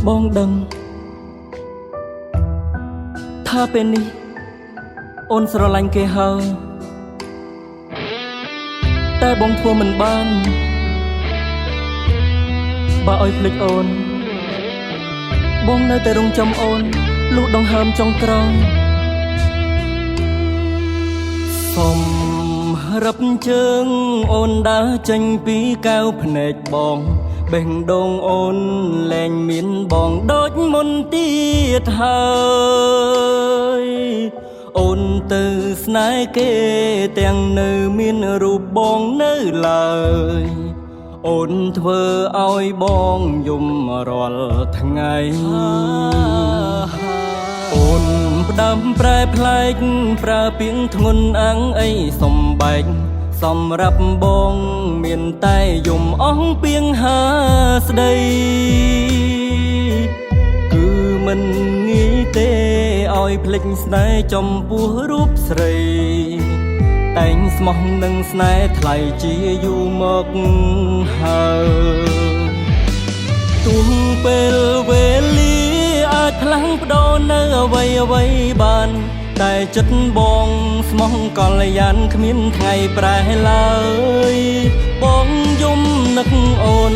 បងដឹងថាពេលនេះអូនស្រឡាញ់គេហើយតែបងធ្វើមិនបានបើឲ្យភ្លេចអូនបងនៅតែរងចាំអូនលុះដង្ហើមចុងក្រោយសុំរឹបជើងអូនដើរចេញពីកៅភ្នែកបងបេះដូងអូនលែងមានបងដូចមុនទៀតហើយអូនទៅស្នេហ៍គេទាំងនៅមានរូបបងនៅឡើយអូនធ្វើឲ្យបងយំរាល់ថ្ងៃអូនផ្ដាំប្រែប្លែកប្រើពាក្យធ្ងន់អាំងអីសំបែកសម្រាប់បងមានតែយំអស់ពីងហាស្ដីគឺមិនងាយទេឲ្យភ្លេចស្នេហ៍ចំពោះរូបស្រីតែងស្មោះនឹងស្នេហ៍ថ្លៃជាយូរមកហើយទោះពេលវេលាអាចផ្លាំងប្ដូរនៅអ្វីបានតែចិត្តបងស្មោះកល្យានគ្មានថ្ងៃប្រែឡើយបងយំនឹកអូន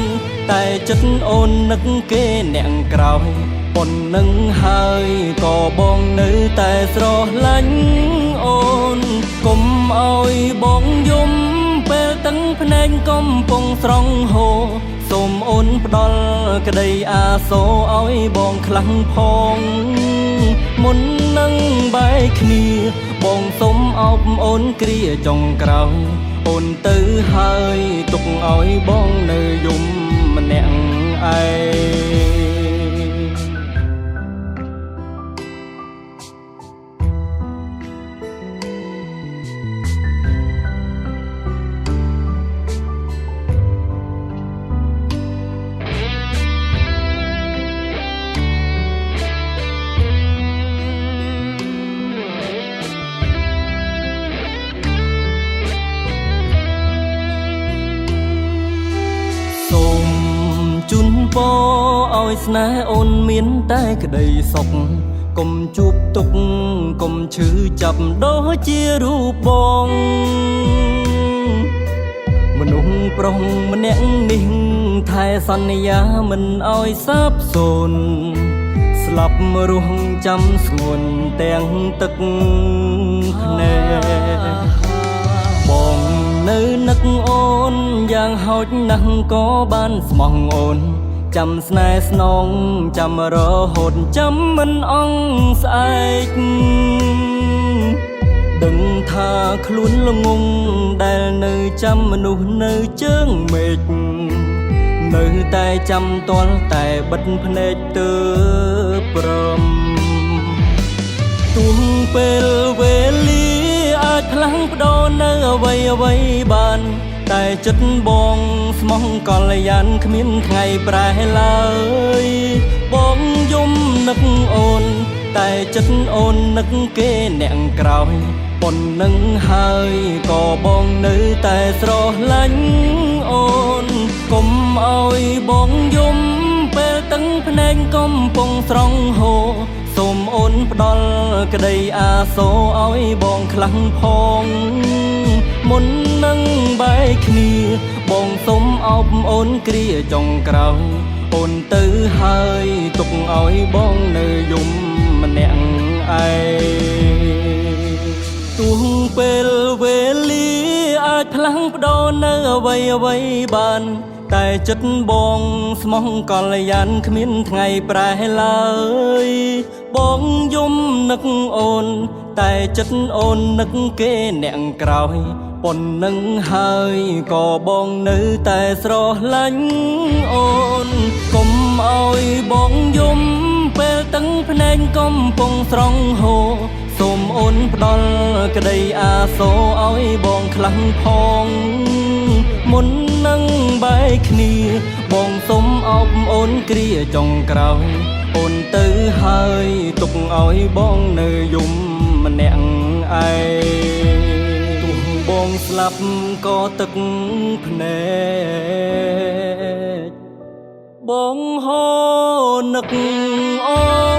តែចិត្តអូននឹកគេអ្នកក្រោយប៉ុណ្្នឹងហើយក៏បងនៅតែស្រឡាញ់អូនកុំឲ្យបងយំពេលទាំងភ្នែកកំពុងស្រង់ហូរសូមអូនផ្ដល់ក្តីអាសូរឲ្យបងខ្លាំងផងមុននឹងបែកគ្នាបងសូមអោបអូនគ្រាចុងក្រោយអូនទៅហើយទុកឲ្យបងនៅយំម្នាក់ឯងជូនពរឲ្យស្នេហ៍អូនមានតែក្តីសុខកុំជួបទុក្ខកុំឈឺចាប់ដូចជារូបបងមនុស្សប្រុសម្នាក់នេះថែសន្យាមិនឲ្យសាបសូន្យស្លាប់រស់ចាំស្ងួនទាំងទឹកភ្នែកបងនៅនឹកអូនយ៉ាងហោចណាស់ក៏បានស្មោះអូនចាំស្នេហ៍ស្នងចាំរហូតចាំមិនអង់ស្អែកដឹងថាខ្លួនល្ងងដែលនៅចាំមនុស្សនៅជើងមេឃនៅតែចាំទាល់តែបិទភ្នែកទៅព្រមទោះពេលវេលាអាចផ្លាំងប្ដូរនៅអ្វីបានតែចិត្តបងស្មោះកល្យានគ្មានថ្ងៃប្រែឡើយបងយំនឹកអូនតែចិត្តអូននឹកគេអ្នកក្រោយប៉ុណ្្នឹងហើយក៏បងនៅតែស្រឡាញ់អូនកុំឲ្យបងយំពេលទាំងភ្នែកកំពុងស្រង់ហូរសូមអូនផ្ដល់ក្តីអាសូរឲ្យបងខ្លាំងផងមុននឹងបែកគ្នាបងសូមអោបអូនគ្រាចុងក្រោយអូនទៅហើយទុកឲ្យបងនៅយំម្នាក់ឯងទោះពេលវេលាអាចផ្លាំងប្ដូរនៅអ្វីបានតែចិត្តបងស្មោះកល្យានគ្មានថ្ងៃប្រែឡើយបងយំនឹកអូនតែចិត្តអូននឹកគេអ្នកក្រោយប៉ុណ្្នឹងហើយក៏បងនៅតែស្រឡាញ់អូនកុំឲ្យបងយំពេលទាំងភ្នែកកំពុងស្រង់ហូរសូមអូនផ្ដល់ក្តីអាសូរឲ្យបងខ្លាំងផងមុននឹងបែកគ្នាបងសូមអោបអូនគ្រាចុងក្រោយអូនទៅហើយទុកឲ្យបងនៅយំម្នាក់ឯងបងស្លាប់ក៏ទឹកភ្នែក បងហោនឹកអូ